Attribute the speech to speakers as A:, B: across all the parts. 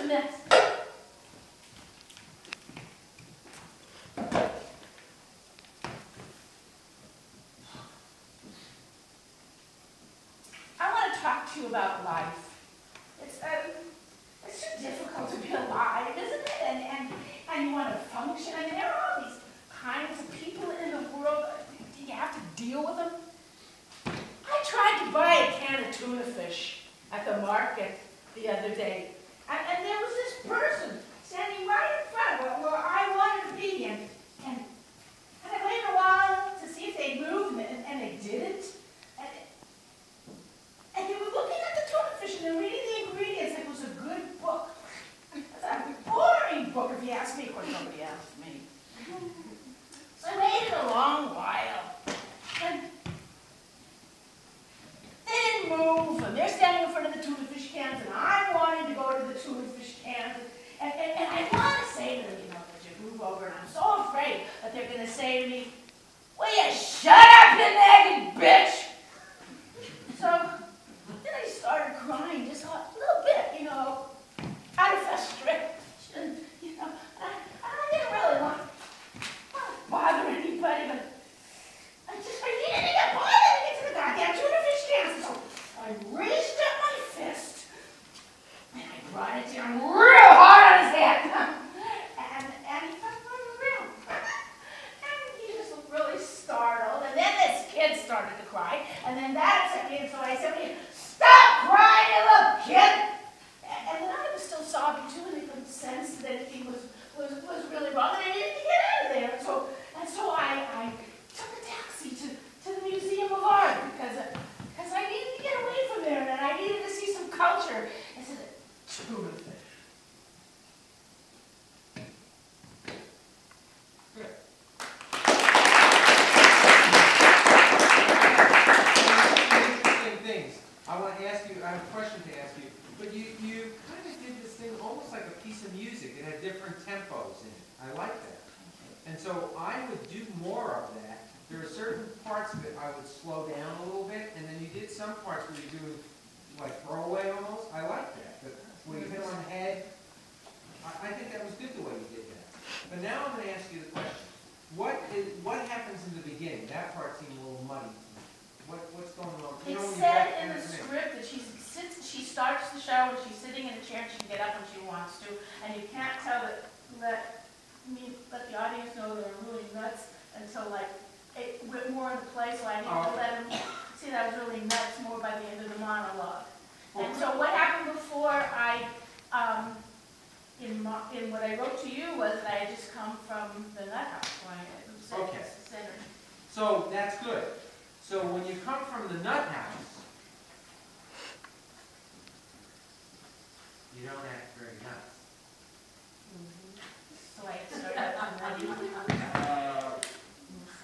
A: a mess. I want to talk to you about life. It's so difficult to be alive, isn't it? And you want to function. I mean, there are all these kinds of people in the world. You have to deal with them. I tried to buy a can of tuna fish at the market the other day, and there was this person standing right in front of where I wanted to be, and I waited a while to see if they'd move, and they didn't. And they were looking at the tuna fish and they're reading the ingredients like it was a good book. It's a boring book, if you ask me. Of course, nobody asked me. So I waited a long while. And they didn't move. And they're standing in front of the tuna fish cans, and I'm wanting to go to the tuna fish cans. And I want to say to them, you know, that you move over, and I'm so afraid that they're going to say to me, "Will you shut up, you nagging bitch?" So then I started crying just a little bit, you know, out of frustration, you know. I didn't really want to bother anybody, but I needed to get bothered to get to the goddamn tuna fish cans. So I raised up my fist, and I brought it down real hard on his head. And he fell on the ground. And he just looked really startled. And then this kid started to cry. And then that upset me, and so I said, "Stop crying, you little kid!" And then I was still sobbing too, and they couldn't sense that anything was really wrong, and I needed to get out of there. And so I took a taxi to the Museum of Art because I needed to get away from there, and I needed to see some culture. I said, "Tuna fish."
B: I want to ask you, I have a question to ask you, but you kind of did this thing almost like a piece of music. It had different tempos in it. I like that. And so I would do more of that. There are certain parts of it I would slow down a little bit, and then you did some parts where you're doing like throwaway almost. I like that. But when you hit on the head, I think that was good the way you did that. But now I'm going to ask you the question. What happens in the beginning? That part seemed a little muddy. What's going on?
A: It said in the script that she starts the show and she's sitting in a chair and she can get up when she wants to, and you can't let the audience know they're really nuts until like it went more into play. So I needed to let them see that I was really nuts more by the end of the monologue. And so what happened before in what I wrote to you was that I had just come from the nut house when I was
B: okay.
A: center.
B: So that's good. So when you come from the nut house, you don't act very nuts.
A: So I started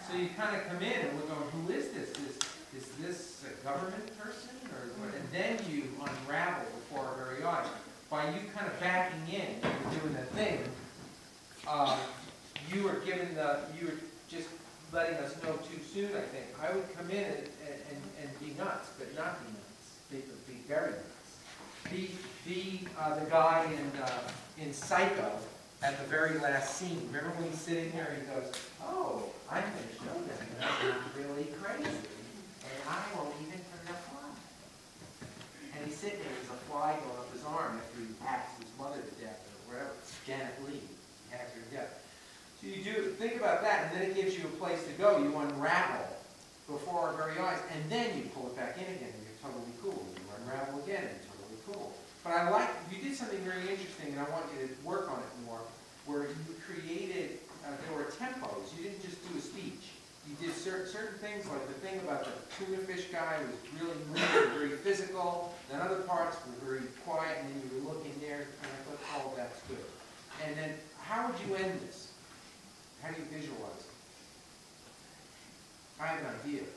B: so you kind of come in and we're going, who is this? Is this a government person? Or what? And then you unravel before our very eyes. By you kind of backing in and doing the thing, you were just letting us know too soon, I think. I would come in and be nuts, but not be nuts. Be very nuts. Be the guy in Psycho at the very last scene. Remember when he's sitting there and he goes, "Oh, I'm going to show them that I'm not really crazy, and I won't even hurt a fly." And he's sitting there, there's a fly going up his arm after he hacks his mother to death or whatever. Janet Leigh hacks her to death. So you think about that, and then it gives you a place to go. You unravel before our very eyes, and then you pull it back in again, and you're totally cool. You unravel again, and you're totally cool. But I like, you did something very interesting, and I want you to work on it more, where you created, there were tempos. You didn't just do a speech. You did certain things, like the thing about the tuna fish guy was really moving, very physical. Then other parts were very quiet, and then you were looking there, and I thought, oh, that's good. And then, how would you end this? How do you visualize it? I have an idea.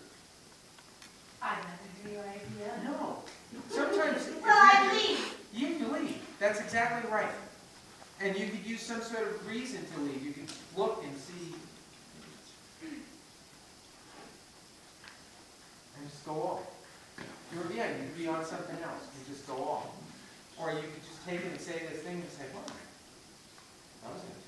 A: I have no idea.
B: No. Sometimes...
A: Well, I leave.
B: You leave. That's exactly right. And you could use some sort of reason to leave. You could look and see... and just go off. Yeah, you could be on something else. You just go off. Or you could just take it and say this thing and say, well, I was gonna